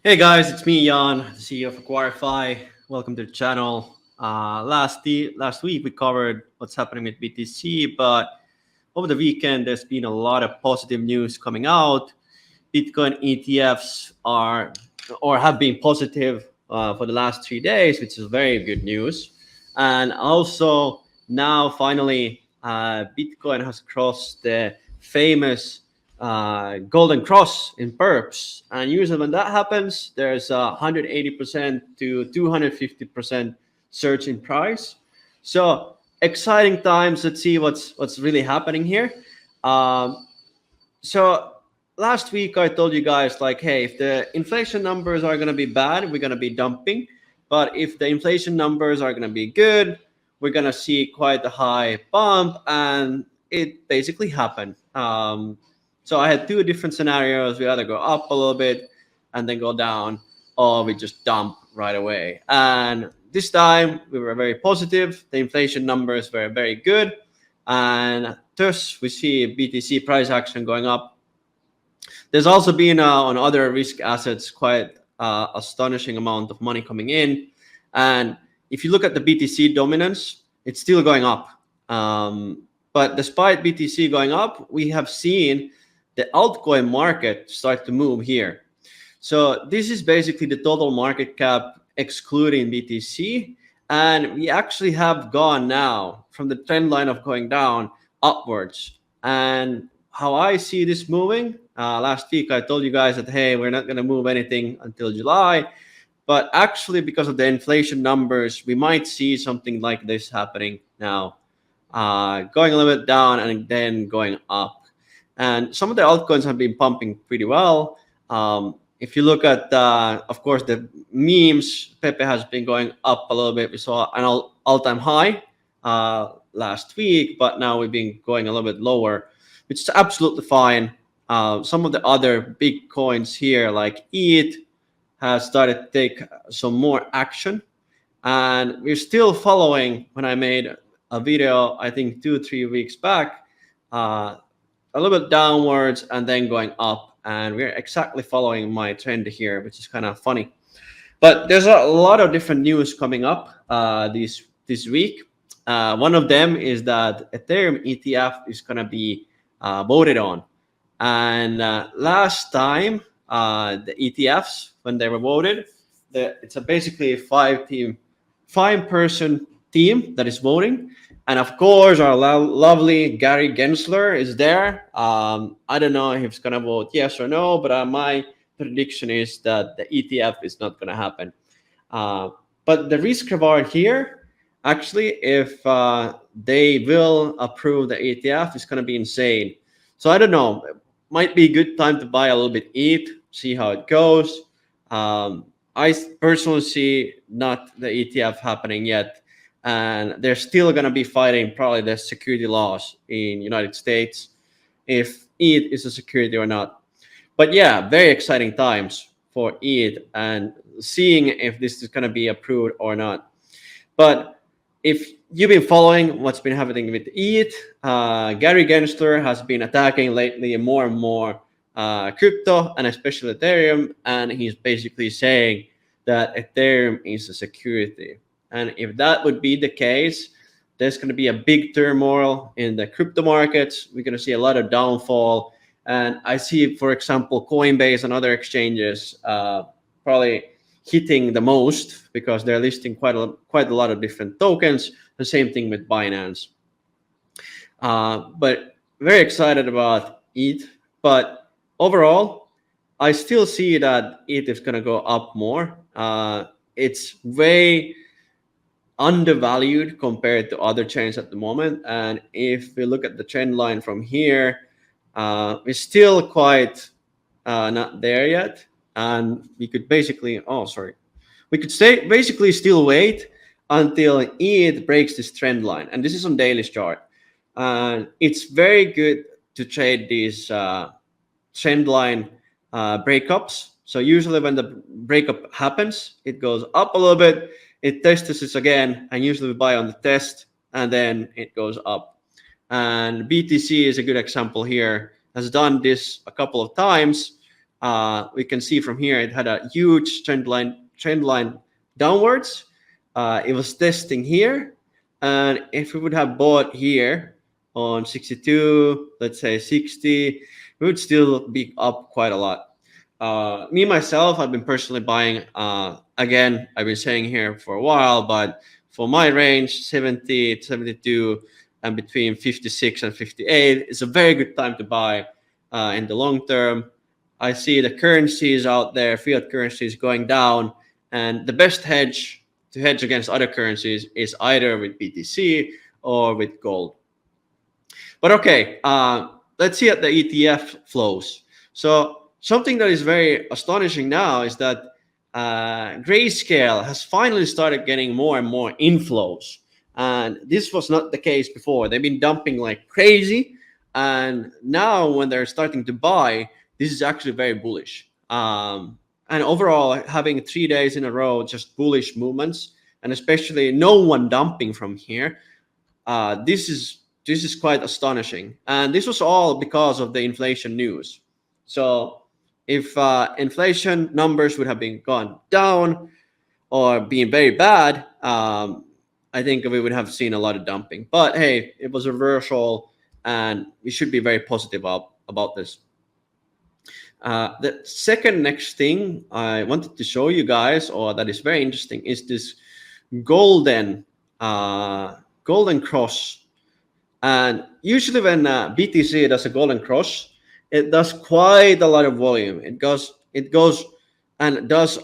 Hey guys, it's me, Jan, the CEO of Acquire.Fi. Welcome to the channel. Last week we covered what's happening with BTC, but over the weekend there's been a lot of positive news coming out. Bitcoin ETFs are or have been positive for the last 3 days, which is very good news. And also now finally Bitcoin has crossed the famous golden cross in perps, and usually when that happens there's a 180% to 250% surge in price. So exciting times. Let's see what's really happening here. So last week I told you guys, like, hey, if the inflation numbers are going to be bad, we're going to be dumping. But if the inflation numbers are going to be good, we're going to see quite a high bump. And it basically happened. So I had two different scenarios. We either go up a little bit and then go down, or we just dump right away. And this time we were very positive. The inflation numbers were very good. And thus we see BTC price action going up. There's also been on other risk assets quite astonishing amount of money coming in. And if you look at the BTC dominance, it's still going up. But despite BTC going up, we have seen the altcoin market start to move here. So this is basically the total market cap excluding BTC. And we actually have gone now from the trend line of going down upwards. And how I see this moving, last week I told you guys that, hey, we're not going to move anything until July. But actually, because of the inflation numbers, we might see something like this happening now, going a little bit down and then going up. And some of the altcoins have been pumping pretty well. If you look at, of course, the memes, Pepe has been going up a little bit. We saw an all-time high last week, but now we've been going a little bit lower, which is absolutely fine. Some of the other big coins here, like ETH, has started to take some more action. And we're still following, when I made a video, I think 2-3 weeks back, a little bit downwards and then going up. And we're exactly following my trend here, which is kind of funny. But there's a lot of different news coming up this week. One of them is that Ethereum ETF is going to be voted on. And last time, the ETFs, when they were voted, it's basically a five-person team that is voting. And of course, our lovely Gary Gensler is there. I don't know if he's going to vote yes or no, but my prediction is that the ETF is not going to happen. But the risk reward here, actually, if they will approve the ETF, is going to be insane. So I don't know. It might be a good time to buy a little bit ETH, see how it goes. I personally see not the ETF happening yet. And they're still going to be fighting probably the security laws in United States, if ETH is a security or not. But yeah, very exciting times for ETH and seeing if this is going to be approved or not. But if you've been following what's been happening with ETH, Gary Gensler has been attacking lately more and more crypto, and especially Ethereum. And he's basically saying that Ethereum is a security. And if that would be the case, there's going to be a big turmoil in the crypto markets. We're going to see a lot of downfall. And I see, for example, Coinbase and other exchanges probably hitting the most because they're listing quite a lot of different tokens. The same thing with Binance. But very excited about ETH. But overall, I still see that ETH is going to go up more. It's way undervalued compared to other chains at the moment. And if we look at the trend line from here, we're still quite not there yet. And we could basically, basically still wait until ETH breaks this trend line. And this is on daily chart. It's very good to trade these trend line breakups. So usually when the breakup happens, it goes up a little bit, it tests this again, and usually we buy on the test, and then it goes up. And BTC is a good example here, has done this a couple of times, we can see from here it had a huge trend line downwards. It was testing here, and if we would have bought here on 62, let's say 60, we would still be up quite a lot. Me myself, I've been personally buying. Again, I've been saying here for a while, but for my range, 70 to 72 and between 56 and 58 is a very good time to buy in the long term. I see the currencies out there, fiat currencies going down, and the best hedge to hedge against other currencies is either with BTC or with gold. But okay, let's see at the ETF flows. So something that is very astonishing now is that Grayscale has finally started getting more and more inflows. And this was not the case before. They've been dumping like crazy. And now when they're starting to buy, this is actually very bullish. And overall, having 3 days in a row, just bullish movements, and especially no one dumping from here, this is quite astonishing. And this was all because of the inflation news. So if inflation numbers would have been gone down or being very bad, I think we would have seen a lot of dumping. But hey, it was a reversal, and we should be very positive about this. The second next thing I wanted to show you guys, or that is very interesting, is this golden cross. And usually when BTC does a golden cross, it does quite a lot of volume. It goes and does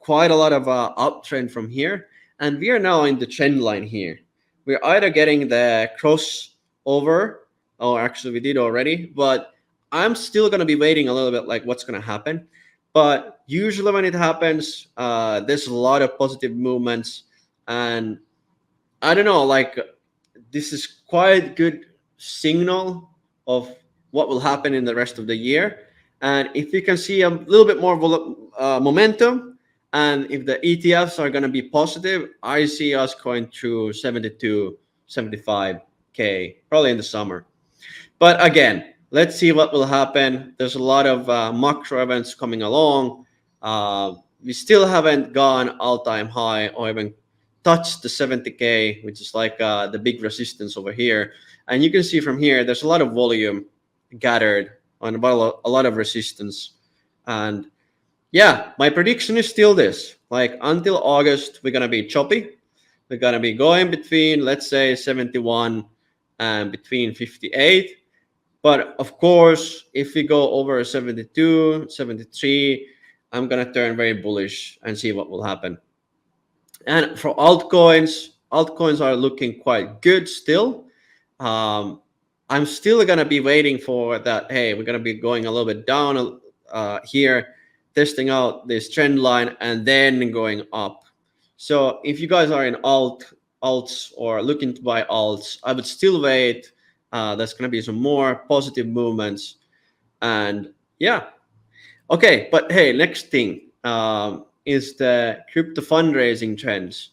quite a lot of uptrend from here. And we are now in the trend line here. We're either getting the crossover, or actually we did already, but I'm still going to be waiting a little bit, like what's going to happen. But usually when it happens, there's a lot of positive movements. And I don't know, like this is quite good signal of what will happen in the rest of the year. And if you can see a little bit more momentum, and if the ETFs are going to be positive, I see us going through 72, 75K, probably in the summer. But again, let's see what will happen. There's a lot of macro events coming along. We still haven't gone all-time high or even touched the 70K, which is like the big resistance over here. And you can see from here, there's a lot of volume gathered on about a lot of resistance. And yeah, my prediction is still this. Like until August, we're going to be choppy. We're going to be going between, let's say, 71 and between 58. But of course, if we go over 72, 73, I'm going to turn very bullish and see what will happen. And for altcoins are looking quite good still. I'm still going to be waiting for that. Hey, we're going to be going a little bit down here, testing out this trend line and then going up. So if you guys are in alts or looking to buy alts, I would still wait. There's going to be some more positive movements. And yeah. Okay, but hey, next thing is the crypto fundraising trends.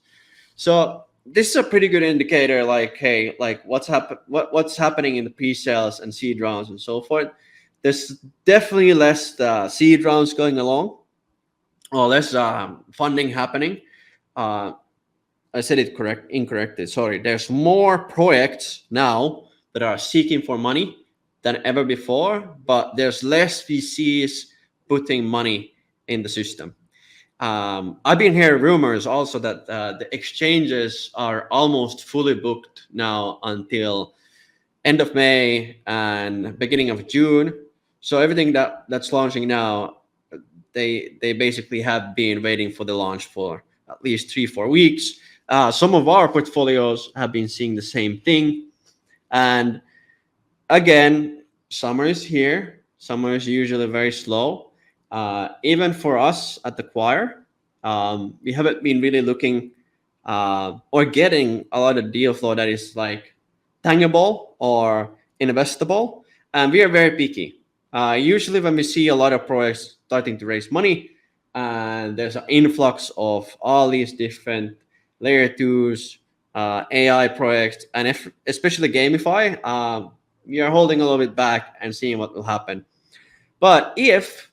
So this is a pretty good indicator, like, hey, like what's happening in the pre-sales and seed rounds and so forth. There's definitely less seed rounds going along, or less funding happening. I said it incorrectly. Sorry. There's more projects now that are seeking for money than ever before, but there's less VCs putting money in the system. I've been hearing rumors also that the exchanges are almost fully booked now until end of May and beginning of June. So everything that's launching now, they basically have been waiting for the launch for at least 3-4 weeks. Some of our portfolios have been seeing the same thing. And again, summer is here. Summer is usually very slow. Even for us at Acquire, we haven't been really looking or getting a lot of deal flow that is like tangible or investable. And we are very picky. Usually when we see a lot of projects starting to raise money, and there's an influx of all these different layer 2s, AI projects, and especially Gamify, we are holding a little bit back and seeing what will happen. But if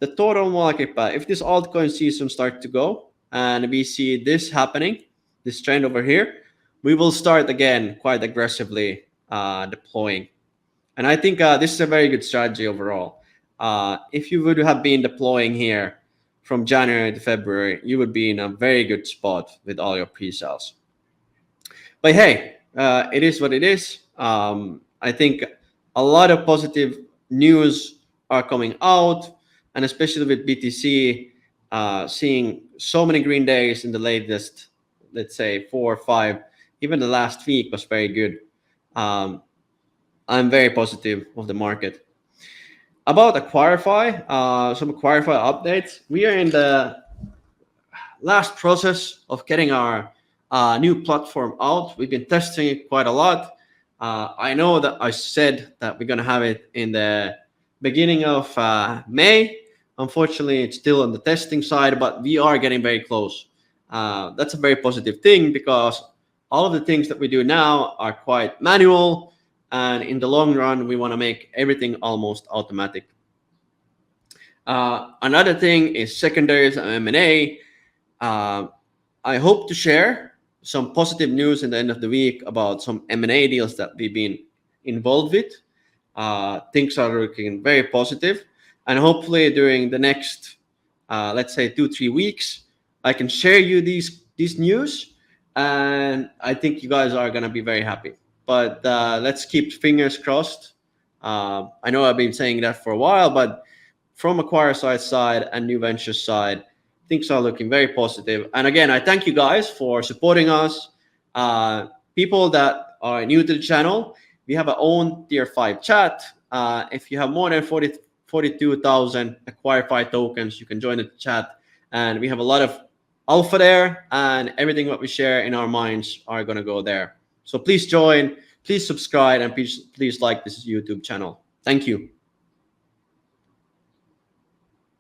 the total market cap, if this altcoin season starts to go and we see this happening, this trend over here, we will start again quite aggressively deploying. And I think this is a very good strategy overall. If you would have been deploying here from January to February, you would be in a very good spot with all your pre-sales. But hey, it is what it is. I think a lot of positive news are coming out, and especially with BTC, seeing so many green days in the latest, let's say 4 or 5, even the last week was very good. I'm very positive of the market. About Acquire.Fi, some Acquire.Fi updates. We are in the last process of getting our new platform out. We've been testing it quite a lot. I know that I said that we're going to have it in the beginning of May. Unfortunately, it's still on the testing side, but we are getting very close. That's a very positive thing because all of the things that we do now are quite manual. And in the long run, we want to make everything almost automatic. Another thing is secondaries and M&A. I hope to share some positive news in the end of the week about some M&A deals that we've been involved with. Things are looking very positive. And hopefully during the next, let's say 2-3 weeks, I can share you these news. And I think you guys are going to be very happy. But let's keep fingers crossed. I know I've been saying that for a while, but from Acquire.Fi side and New Ventures side, things are looking very positive. And again, I thank you guys for supporting us. People that are new to the channel, we have our own tier 5 chat. If you have more than 42,000 Acquire.Fi tokens, you can join the chat. And we have a lot of alpha there, and everything that we share in our minds are going to go there. So please join, please subscribe, and please like this YouTube channel. Thank you.